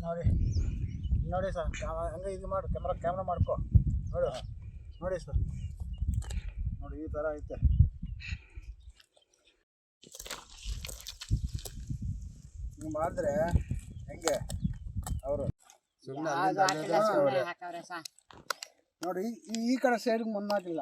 ನೋಡಿ ನೋಡಿ ಸರ್, ಹಂಗೆ ಇದು ಮಾಡು, ಕ್ಯಾಮ್ರಾ ಮಾಡ್ಕೊ ನೋಡು. ನೋಡಿ ಸರ್, ನೋಡಿ ಈ ಥರ ಐತೆ. ಹಿಂಗೆ ಮಾಡಿದ್ರೆ ಹೆಂಗೆ ಅವರು ನೋಡಿ ಈ ಕಡೆ ಸೈಡ್ಗೆ ಮಣ್ಣಾಗಿಲ್ಲ.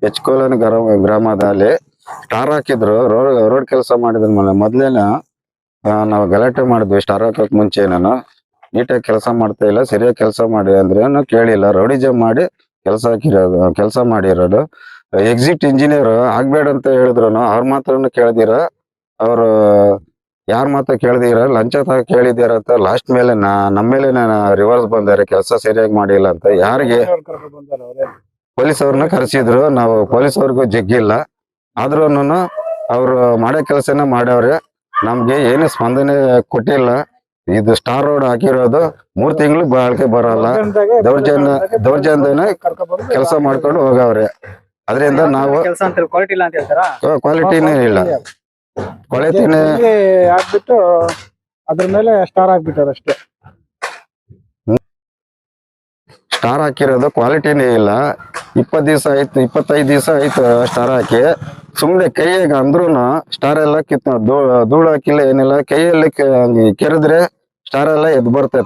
ಹೆಚ್ಕೋಲನ್ ಗ್ರಾಮದಲ್ಲಿ ಸ್ಟಾರ್ ಹಾಕಿದ್ರು. ರೋಡ್ ಕೆಲಸ ಮಾಡಿದ್ರ ಮೇಲೆ ಮೊದ್ಲೇನ ನಾವು ಗಲಾಟೆ ಮಾಡಿದ್ವಿ. ಸ್ಟಾರ್ ಹಾಕಕ್ ಮುಂಚೆ ನಾನು ನೀಟಾಗಿ ಕೆಲಸ ಮಾಡ್ತಾ ಇಲ್ಲ, ಸರಿಯಾಗಿ ಕೆಲಸ ಮಾಡಿ ಅಂದ್ರೆ ಕೇಳಿಲ್ಲ. ರೌಡಿಜಮ್ ಮಾಡಿ ಕೆಲಸ ಮಾಡಿರೋದು. ಎಕ್ಸಿಟ್ ಇಂಜಿನಿಯರ್ ಆಗ್ಬೇಡ ಅಂತ ಹೇಳಿದ್ರು, ಅವ್ರ ಮಾತ್ರನು ಕೇಳ್ದಿರ, ಅವರು ಯಾರ ಮಾತ್ರ ಕೇಳ್ದಿರ, ಲಂಚ ಕೇಳಿದ್ದೀರ ಅಂತ ಲಾಸ್ಟ್ ಮೇಲೆ ನಮ್ಮ ಮೇಲೆ ರಿವರ್ಸ್ ಬಂದಾರೆ. ಕೆಲಸ ಸರಿಯಾಗಿ ಮಾಡಿಲ್ಲ ಅಂತ ಯಾರಿಗೆ ಪೊಲೀಸ್ ಅವ್ರನ್ನ ಕರೆಸಿದ್ರು. ನಾವು ಪೊಲೀಸ್ ಅವ್ರಿಗೂ ಜಗ್ಗಿಲ್ಲ, ಆದ್ರೂ ಅವ್ರು ಮಾಡೋ ಕೆಲಸನ ಮಾಡ್ಯವ್ರೆ. ನಮ್ಗೆ ಏನು ಸ್ಪಂದನೆ ಕೊಟ್ಟಿಲ್ಲ. ಇದು ಸ್ಟಾರ್ ರೋಡ್ ಹಾಕಿರೋದು 3 ತಿಂಗಳು ಬಾಳ್ಕೆ ಬರಲ್ಲ. ದೌರ್ಜನ್ಯನ ಕೆಲಸ ಮಾಡ್ಕೊಂಡು ಹೋಗವ್ರೆ. ಅದರಿಂದ ನಾವು ಕ್ವಾಲಿಟಿನೇ ಇಲ್ಲ, ಕ್ವಾಲಿಟಿನೇ ಹಾಕ್ಬಿಟ್ಟು ಅದ್ರ ಮೇಲೆ ಸ್ಟಾರ್ ಹಾಕ್ಬಿಟ್ಟಾರೆ ಅಷ್ಟೇ. ಸ್ಟಾರ್ ಹಾಕಿರೋದು ಕ್ವಾಲಿಟಿನೇ ಇಲ್ಲ. 20 ದಿವಸ ಆಯ್ತು, 25 ದಿವಸ ಆಯ್ತು ಸ್ಟಾರ್ ಹಾಕಿ. ಸುಮ್ನೆ ಕೈಯಾಗ ಅಂದ್ರೂ ಸ್ಟಾರ್ ಎಲ್ಲ ಧೂಳು ಹಾಕಿಲ್ಲ, ಏನಿಲ್ಲ. ಕೈಯಲ್ಲಿ ಕೆರೆದ್ರೆ ಸ್ಟಾರ್ ಎಲ್ಲ ಎದ್ದು ಬರ್ತೈತೆ.